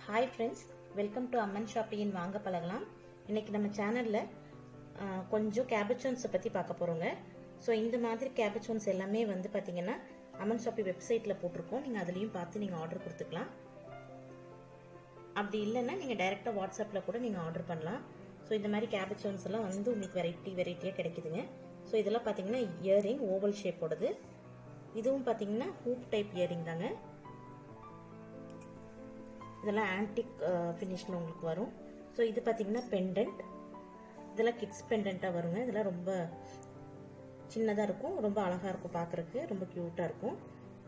Hi friends, welcome to Amman Shopping in வாங்க பழகலாம். இன்னைக்கு நம்ம சேனல்ல கொஞ்சம் கேபச்சோன்ஸ் பத்தி பார்க்க போறோங்க. சோ இந்த மாதிரி கேபச்சோன்ஸ் எல்லாமே வந்து பாத்தீங்கன்னா அம்மன் ஷாப்பிங் வெப்சைட்ல போட்டுருக்கோம். நீங்க அதுலயும் பார்த்து நீங்க ஆர்டர் கொடுத்துக்கலாம். அப்படி இல்லைன்னா நீங்க டைரக்டா வாட்ஸ்அப்ல கூட நீங்க ஆர்டர் பண்ணலாம். சோ இந்த மாதிரி கேபச்சோன்ஸ் எல்லாம் வந்து உங்களுக்கு வெரைட்டியா கிடைக்குதுங்க. சோ இதெல்லாம் பாத்தீங்கன்னா இயரிங் ஓவல் ஷேப்போடது. இதுவும் பாத்தீங்கன்னா ஹூப் டைப் இயரிங் தாங்க. இதெல்லாம் ஆன்டிக் ஃபினிஷ்ல உங்களுக்கு வரும். ஸோ இது பார்த்தீங்கன்னா பெண்டன்ட். இதெல்லாம் கிட்ஸ் பெண்டன்ட்டாக வருங்க. இதெல்லாம் ரொம்ப சின்னதாக இருக்கும், ரொம்ப அழகாக இருக்கும், பார்க்குறக்கு ரொம்ப க்யூட்டாக இருக்கும்.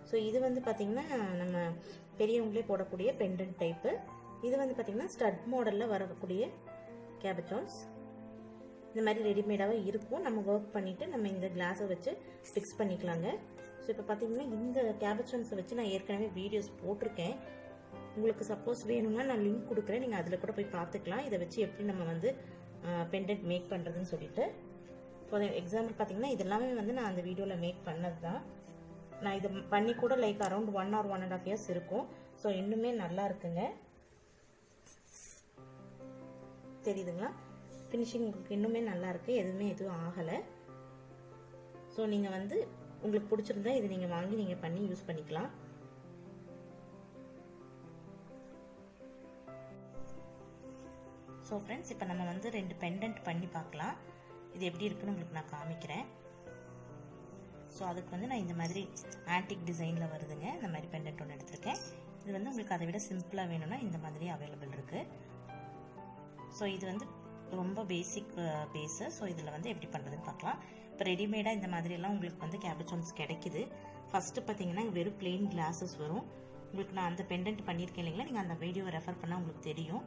ஸோ இது வந்து பார்த்தீங்கன்னா நம்ம பெரியவங்களே போடக்கூடிய பெண்டன்ட் டைப்பு. இது வந்து பார்த்தீங்கன்னா ஸ்டட் மாடலில் வரக்கூடிய கேபச்சோன்ஸ். இந்த மாதிரி ரெடிமேடாகவே இருக்கும். நம்ம ஒர்க் பண்ணிவிட்டு நம்ம இந்த கிளாஸை வச்சு ஃபிக்ஸ் பண்ணிக்கலாங்க. ஸோ இப்போ பார்த்தீங்கன்னா இந்த கேபச்சோன்ஸை வச்சு நான் ஏற்கனவே வீடியோஸ் போட்டிருக்கேன். உங்களுக்கு சப்போஸ் வேணும்னா நான் லிங்க் கொடுக்குறேன், நீங்கள் அதில் கூட போய் பார்த்துக்கலாம். இதை வச்சு எப்படி நம்ம வந்து பெண்டன்ட் மேக் பண்ணுறதுன்னு சொல்லிட்டு. ஃபார் எக்ஸாம்பிள் பார்த்தீங்கன்னா இதெல்லாமே வந்து நான் அந்த வீடியோவில் மேக் பண்ணது தான். நான் இதை பண்ணி கூட லைக் அரௌண்ட் 1 or 1.5 years இருக்கும். ஸோ இன்னுமே நல்லா இருக்குங்க. தெரியுதுங்களா? ஃபினிஷிங் உங்களுக்கு இன்னுமே நல்லா இருக்கு, எதுவும் ஆகலை. ஸோ நீங்கள் வந்து உங்களுக்கு பிடிச்சிருந்தா இது நீங்கள் வாங்கி நீங்கள் பண்ணி யூஸ் பண்ணிக்கலாம். ஸோ ஃப்ரெண்ட்ஸ், இப்போ நம்ம வந்து 2 பெண்டன்ட் பண்ணி பார்க்கலாம். இது எப்படி இருக்குன்னு உங்களுக்கு நான் காமிக்கிறேன். ஸோ அதுக்கு வந்து நான் இந்த மாதிரி ஆன்டிக் டிசைனில் வருதுங்க. இந்த மாதிரி பெண்டன்ட் ஒன்று எடுத்திருக்கேன். இது வந்து உங்களுக்கு அதை விட சிம்பிளாக வேணும்னா இந்த மாதிரி அவைலபிள் இருக்குது. ஸோ இது வந்து ரொம்ப பேசிக் பேஸு. ஸோ இதில் வந்து எப்படி பண்ணுறதுன்னு பார்க்கலாம். இப்போ ரெடிமேடாக இந்த மாதிரியெல்லாம் உங்களுக்கு வந்து கேபச்சோன்ஸ் கிடைக்குது. ஃபஸ்ட்டு பார்த்தீங்கன்னா வெறும் பிளெயின் கிளாஸஸ் வரும். உங்களுக்கு நான் அந்த பெண்டன்ட் பண்ணியிருக்கேன் இல்லைங்களா, நீங்கள் அந்த வீடியோவை ரெஃபர் பண்ணால் உங்களுக்கு தெரியும்.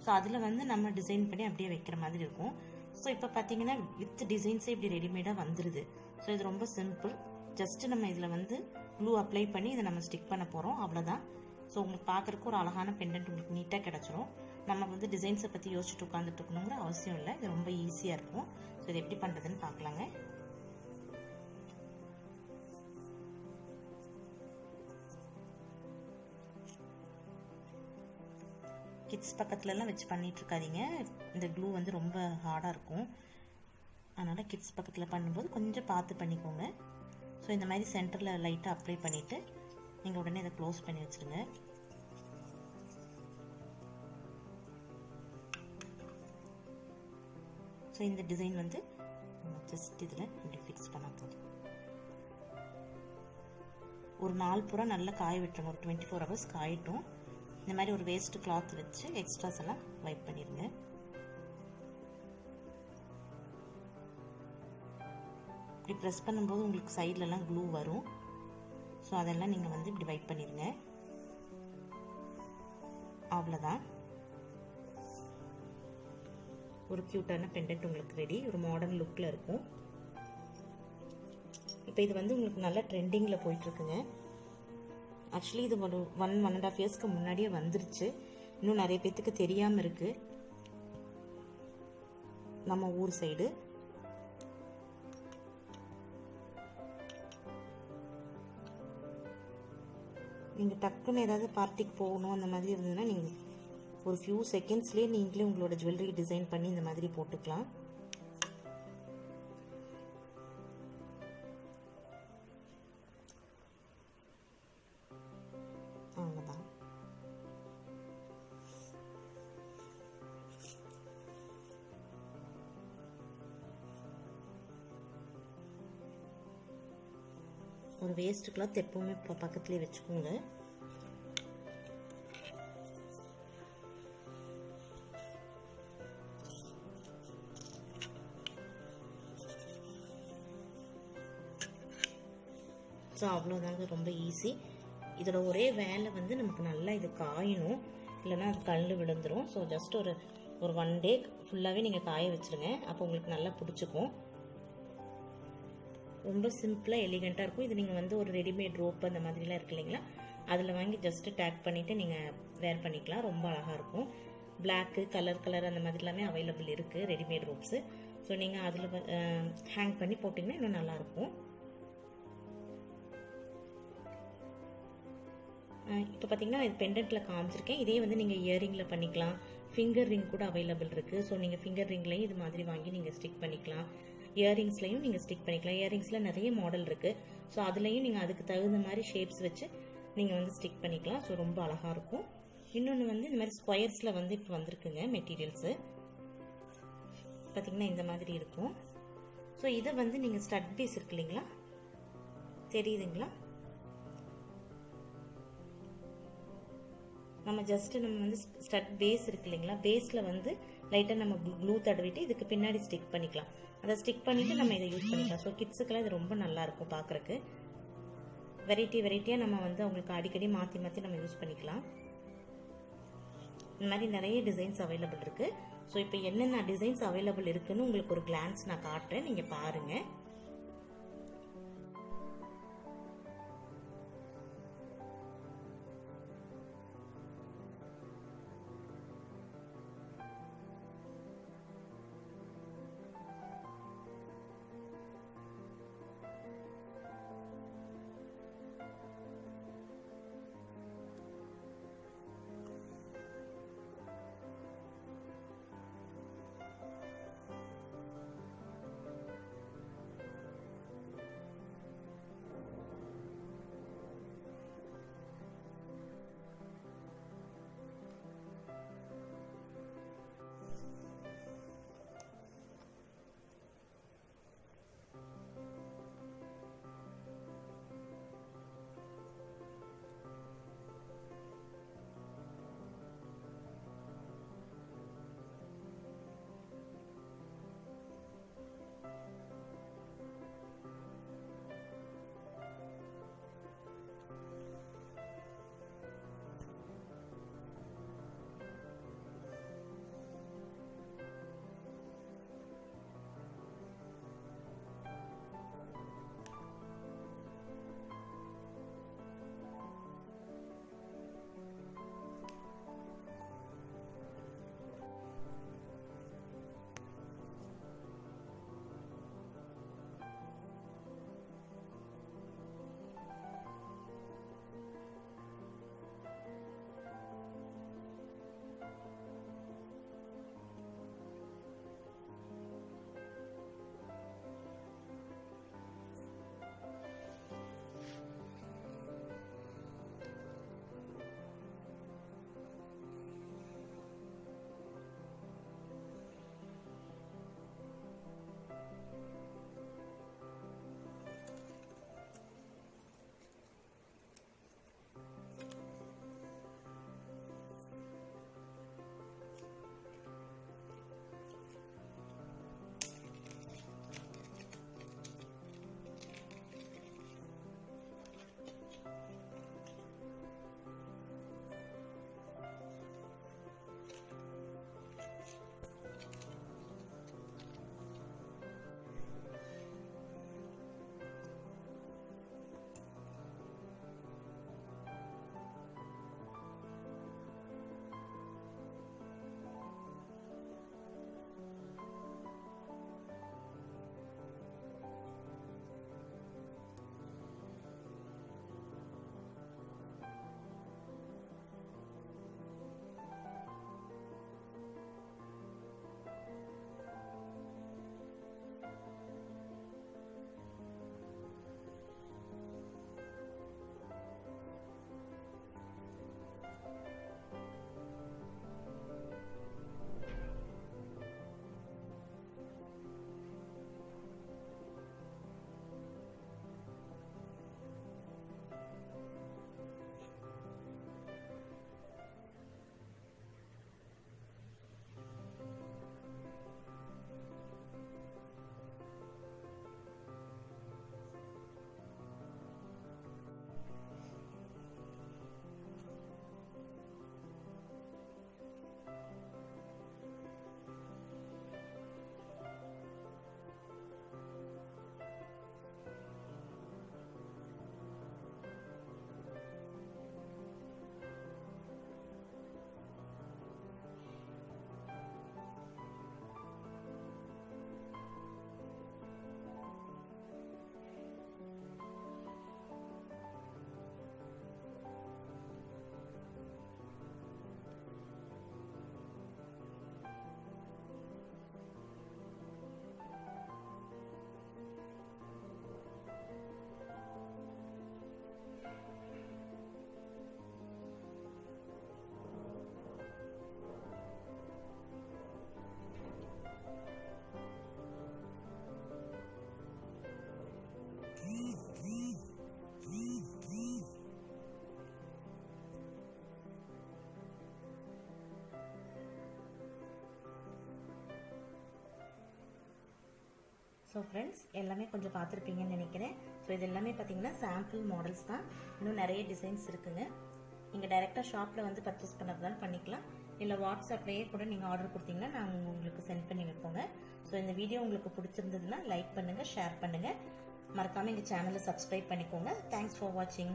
ஸோ அதில் வந்து நம்ம டிசைன் பண்ணி அப்படியே வைக்கிற மாதிரி இருக்கும். ஸோ இப்போ பார்த்தீங்கன்னா வித் டிசைன்ஸே இப்படி ரெடிமேடாக வந்துடுது. ஸோ இது ரொம்ப சிம்பிள். ஜஸ்ட்டு நம்ம இதில் வந்து க்ளூ அப்ளை பண்ணி இதை நம்ம ஸ்டிக் பண்ண போகிறோம், அவ்வளோதான். ஸோ உங்களுக்கு பார்க்குறக்கு ஒரு அழகான பெண்டன்ட் உங்களுக்கு நீட்டாக கிடச்சிரும். நம்ம வந்து டிசைன்ஸை பற்றி யோசிச்சுட்டு உட்காந்துட்டு இருக்கணுங்கிற அவசியம் இல்லை. இது ரொம்ப ஈஸியாக இருக்கும். ஸோ இது எப்படி பண்ணுறதுன்னு பார்க்கலாங்க. கிட்ஸ் பக்கத்துலலாம் வச்சு பண்ணிட்டு இருக்காதீங்க. இந்த க்ளூ வந்து ரொம்ப ஹார்டாக இருக்கும். அதனால் கிட்ஸ் பக்கத்தில் பண்ணும்போது கொஞ்சம் பார்த்து பண்ணிக்கோங்க. ஸோ இந்த மாதிரி சென்டரில் லைட்டாக அப்ளை பண்ணிவிட்டு நீங்கள் உடனே இதை க்ளோஸ் பண்ணி வச்சுருங்க. ஸோ இந்த டிசைன் வந்து ஜஸ்ட் இதில் இப்படி ஃபிக்ஸ் பண்ண போதும். ஒரு நாள் பூரா நல்லா காய விட்டுருங்க. ஒரு 24 hours காயட்டும். இந்த மாதிரி ஒரு வேஸ்ட் கிளாத் வச்சு எக்ஸ்ட்ராஸ் எல்லாம் வைப் பண்ணிடுங்க. இப்படி ப்ரெஸ் பண்ணும்போது உங்களுக்கு சைட்லலாம் க்ளூ வரும். ஸோ அதெல்லாம் நீங்கள் வந்து இப்படி வைப் பண்ணிடுங்க. அவ்வளோதான். ஒரு க்யூட்டான பெண்டன்ட் உங்களுக்கு ரெடி. ஒரு மாடர்ன் லுக்கில் இருக்கும். இப்போ இது வந்து உங்களுக்கு நல்ல ட்ரெண்டிங்கில் போயிட்டுருக்குங்க. ஆக்சுவலி இது ஒரு 1.5 yearsக்கு முன்னாடியே வந்துருச்சு. இன்னும் நிறைய பேத்துக்கு தெரியாமல் இருக்கு நம்ம ஊர் சைடு. நீங்கள் டக்குன்னு ஏதாவது பார்ட்டிக்கு போகணும் அந்த மாதிரி இருந்ததுன்னா நீங்கள் ஒரு ஃபியூ செகண்ட்ஸ்லேயே நீங்களே உங்களோட ஜுவல்லரி டிசைன் பண்ணி இந்த மாதிரி போட்டுக்கலாம். அவ்வளோதான். ஒரு வேஸ்ட் கிளாத் எப்பவுமே பக்கத்துலேயே வச்சுக்கோங்க. ஸோ அவ்வளோதாங்க, ரொம்ப ஈஸி. இதோட ஒரே வேலை வந்து நமக்கு நல்லா இது காயணும், இல்லைன்னா அது கல் விழுந்துடும். ஸோ ஜஸ்ட் ஒரு 1 day ஃபுல்லாகவே நீங்கள் காய வச்சுருங்க. அப்போ உங்களுக்கு நல்லா பிடிச்சிக்கும். ரொம்ப சிம்பிளாக எலிகண்ட்டாக இருக்கும். இது நீங்கள் வந்து ஒரு ரெடிமேட் ரோப் அந்த மாதிரிலாம் இருக்கு இல்லைங்களா, அதில் வாங்கி ஜஸ்ட்டு டேக் பண்ணிவிட்டு நீங்கள் வேர் பண்ணிக்கலாம். ரொம்ப அழகாக இருக்கும். பிளாக்கு கலர் அந்த மாதிரி எல்லாமே அவைலபிள் இருக்குது ரெடிமேட் ரோப்ஸு. ஸோ நீங்கள் அதில் ஹேங் பண்ணி போட்டிங்கன்னா இன்னும் நல்லாயிருக்கும். இப்போ பார்த்தீங்கன்னா இது பெண்டன்ட்டில் காமிச்சிருக்கேன். இதே வந்து நீங்கள் இயரிங்கில் பண்ணிக்கலாம். ஃபிங்கர் ரிங் கூட அவைலபிள் இருக்குது. ஸோ நீங்கள் ஃபிங்கர் ரிங்லையும் இது மாதிரி வாங்கி நீங்கள் ஸ்டிக் பண்ணிக்கலாம். இயரிங்ஸ்லையும் நீங்கள் ஸ்டிக் பண்ணிக்கலாம். இயரிங்ஸில் நிறைய மாடல் இருக்குது. ஸோ அதுலேயும் நீங்கள் அதுக்கு தகுந்த மாதிரி ஷேப்ஸ் வச்சு நீங்கள் வந்து ஸ்டிக் பண்ணிக்கலாம். ஸோ ரொம்ப அழகாக இருக்கும். இன்னொன்று வந்து இந்த மாதிரி ஸ்கொயர்ஸில் வந்து இப்போ வந்திருக்குங்க மெட்டீரியல்ஸு. பார்த்திங்கன்னா இந்த மாதிரி இருக்கும். ஸோ இதை வந்து நீங்கள் ஸ்டட் பீஸ் இருக்கு இல்லைங்களா, தெரியுதுங்களா? நம்ம வந்து ஸ்டட் பேஸ் இருக்கு இல்லைங்களா, பேஸில் வந்து லைட்டாக நம்ம க்ளூ தடவிட்டு இதுக்கு பின்னாடி ஸ்டிக் பண்ணிக்கலாம். அதை ஸ்டிக் பண்ணிவிட்டு நம்ம இதை யூஸ் பண்ணிக்கலாம். ஸோ கிட்ஸுக்கெல்லாம் இது ரொம்ப நல்லாயிருக்கும் பார்க்குறக்கு. வெரைட்டியாக நம்ம வந்து அவங்களுக்கு அடிக்கடி மாற்றி நம்ம யூஸ் பண்ணிக்கலாம். இந்த மாதிரி நிறைய டிசைன்ஸ் அவைலபிள் இருக்குது. ஸோ இப்போ என்னென்ன டிசைன்ஸ் அவைலபிள் இருக்குன்னு உங்களுக்கு ஒரு கிளான்ஸ் நான் காட்டுறேன், நீங்கள் பாருங்கள். ஸோ ஃப்ரெண்ட்ஸ் எல்லாமே கொஞ்சம் பார்த்துருப்பீங்கன்னு நினைக்கிறேன். ஸோ இது எல்லாமே பார்த்தீங்கன்னா சாம்பிள் மாடல்ஸ் தான். இன்னும் நிறைய டிசைன்ஸ் இருக்குங்க. நீங்கள் டைரெக்டாக ஷாப்பில் வந்து பர்ச்சேஸ் பண்ணுறதுனால பண்ணிக்கலாம், இல்லை வாட்ஸ்அப்லேயே கூட நீங்கள் ஆர்டர் கொடுத்தீங்கன்னா நாங்கள் உங்களுக்கு சென்ட் பண்ணி வைப்போங்க. ஸோ இந்த வீடியோ உங்களுக்கு பிடிச்சிருந்ததுன்னா லைக் பண்ணுங்கள், ஷேர் பண்ணுங்கள், மறக்காமல் எங்கள் சேனலை சப்ஸ்கிரைப் பண்ணிக்கோங்க. தேங்க்ஸ் ஃபார் வாட்சிங்.